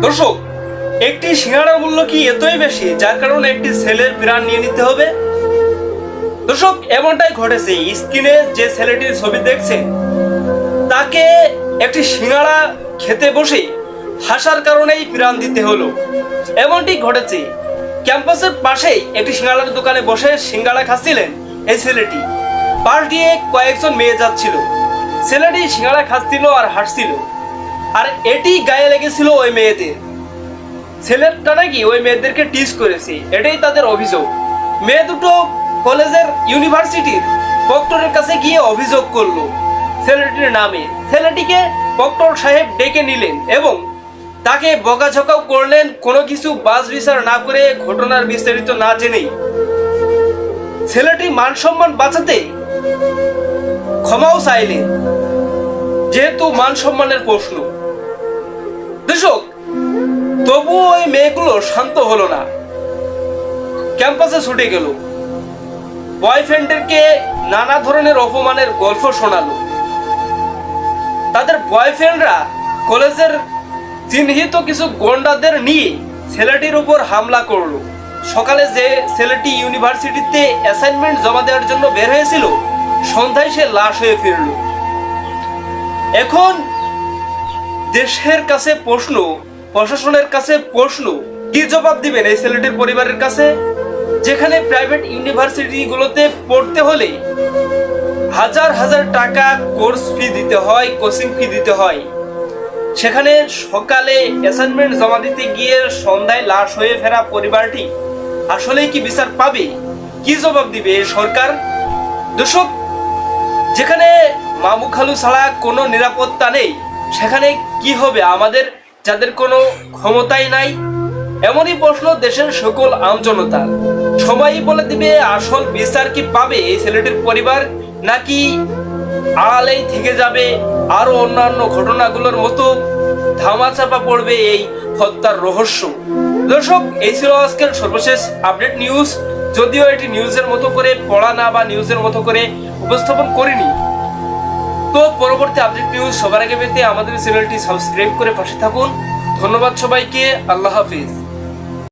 দর্শক, একটি সিঙ্গাড়ার মূল্য কি এতই বেশি যার কারণে একটি ছেলের প্রাণ নিয়ে নিতে হবে? দর্শক, এমনটাই ঘটেছে। স্ক্রিনে যে ছেলেটির ছবি দেখছেন তাকে একটি সিঙ্গাড়া খেতে বসে হাসার কারণেই প্রাণ দিতে হলো। এমনটি ঘটেছে। ক্যাম্পাসের পাশেই একটি সিঙ্গাড়ার দোকানে বসে সিঙ্গাড়া খাচ্ছিলেন এই ছেলেটি। পাশ দিয়ে কয়েকজন মেয়ে যাচ্ছিল। ছেলেটি সিঙ্গাড়া খাচ্ছিল আর হাসছিল, আর এটি গায়ে লেগেছিল ওই মেয়েদের। ছেলেটা নাকি ওই মেয়েদেরকে টিজ করেছে, এটাই তাদের অভিযোগ। মেয়ে দুটো কলেজের ইউনিভার্সিটির প্রক্টরের কাছে গিয়ে অভিযোগ করলো ছেলেটির নামে। ছেলেটিকে প্রক্টর সাহেব ডেকে নিলেন এবং তাকে বকাঝকাও করলেন, কোনো কিছু বাছ বিচার না করে, ঘটনার বিস্তারিত না জেনেই। ছেলেটি মান সম্মান বাঁচাতে ক্ষমাও চাইলেন, যেহেতু মান সম্মানের প্রশ্ন। দর্শক, তবুও ওই মেয়েগুলো শান্ত হলো না, ক্যাম্পাসে ছুটে গেল। বয়ফ্রেন্ডদেরকে নানা ধরনের অপমানের গল্প শোনালো। তাদের বয়ফ্রেন্ডরা কলেজের চিহ্নিত কিছু গন্ডাদের নিয়ে ছেলেটির উপর হামলা করলো। সকালে যে ছেলেটি ইউনিভার্সিটিতে অ্যাসাইনমেন্ট জমা দেওয়ার জন্য বের হয়েছিল, সন্ধ্যায় সে লাশ হয়ে ফিরল। এখন দেশের কাছে প্রশ্ন, প্রশাসনের কাছে প্রশ্ন, কি জবাব দিবেন এই ছেলেটির পরিবারের কাছে? যেখানে প্রাইভেট ইউনিভার্সিটিগুলোতে পড়তে হলে হাজার হাজার টাকা কোর্স ফি দিতে হয়, কোচিং ফি দিতে হয়, সেখানে সকালে অ্যাসাইনমেন্ট জমা দিতে গিয়ে সন্ধ্যায় লাশ হয়ে ফেরা পরিবারটি আসলেই কি বিচার পাবে? কি জবাব দিবে এই সরকার? দর্শক, যেখানে মামু খালু ছাড়া কোনো নিরাপত্তা নেই, সেখানে কি হবে আমাদের যাদের কোনো ক্ষমতাই নাই? এমনই প্রশ্ন দেশের সকল আমজনতার। সবাই বলে দিবে আসল বিচার কি পাবে এই ছেলেটির পরিবার, নাকি আড়ালেই থেকে যাবে আরো অন্যান্য ঘটনাগুলোর মতো ধামাচাপা পড়বে এই হত্যার রহস্য? দর্শক, এই ছিল আজকের সর্বশেষ আপডেট নিউজ। যদিও এটি নিউজের মতো করে পড়া না বা নিউজের মতো করে উপস্থাপন করিনি, তো পরবর্তী আপডেট নিউজ সবার আগে পেতে আমাদের চ্যানেলটি সাবস্ক্রাইব করে পাশে থাকুন। ধন্যবাদ সবাইকে। আল্লাহ হাফিজ।